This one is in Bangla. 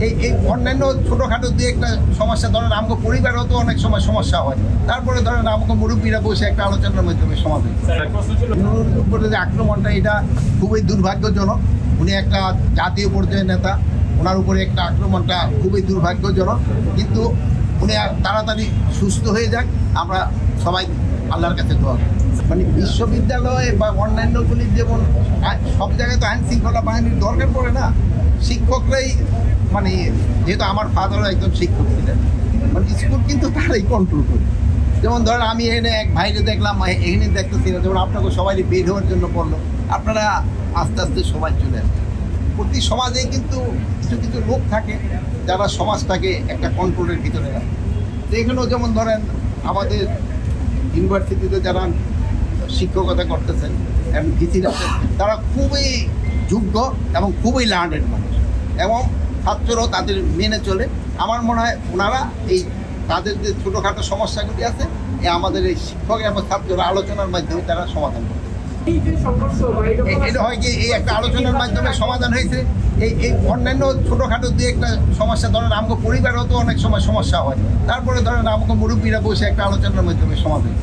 এই অন্যান্য ছোটোখাটো দু একটা সমস্যা, ধরেন আমাকে পরিবারেও তো অনেক সময় সমস্যা হয়, তারপরে ধরেন আমাকে মুরব্বীরা বসে একটা আলোচনার মাধ্যমে সমাধান। নুরুর উপরে যে আক্রমণটা, এটা খুবই দুর্ভাগ্যজনক। উনি একটা জাতীয় পর্যায়ের নেতা, ওনার উপরে একটা আক্রমণটা খুবই দুর্ভাগ্যজনক। কিন্তু উনি তাড়াতাড়ি সুস্থ হয়ে যাক, আমরা সবাই আল্লাহর কাছে দোয়া করি। মানে বিশ্ববিদ্যালয় বা অন্যান্যগুলির যেমন সব জায়গায় তো আইন শৃঙ্খলা বাহিনীর দরকার পড়ে না, শিক্ষকরাই মানে যেহেতু আমার ফাদারও একজন শিক্ষক ছিলেন, মানে স্কুল কিন্তু তারাই কন্ট্রোল করে। যেমন ধরেন আমি এখানে এক ভাইরে দেখলাম, এখানে দেখতেছি না, যেমন আপনাকে সবাই বের হওয়ার জন্য বললো, আপনারা আস্তে আস্তে সবাই চলে আসবেন। প্রতি সমাজে কিন্তু কিছু কিছু লোক থাকে যারা সমাজটাকে একটা কন্ট্রোলের ভিতরে রাখে। তো এখানেও যেমন ধরেন আমাদের ইউনিভার্সিটিতে যারা শিক্ষকতা করতেছেন এবং ভিসির আছেন, তারা খুবই যোগ্য এবং খুবই লার্নেড মানুষ, এবং ছাত্ররাও তাদের মেনে চলে। আমার মনে হয় ওনারা এই তাদের যে ছোটোখাটো সমস্যাগুলি আছে, আমাদের এই শিক্ষক এবং ছাত্ররা আলোচনার মাধ্যমে তারা সমাধান করে। এটা হয় কি, এই একটা আলোচনার মাধ্যমে সমাধান হয়েছে। এই অন্যান্য ছোটোখাটো দু একটা সমস্যা, ধরেন আমাকে পরিবারেও তো অনেক সময় সমস্যা হয়, তারপরে ধরেন আমাকে মুরব্বীরা বসে একটা আলোচনার মাধ্যমে সমাধান।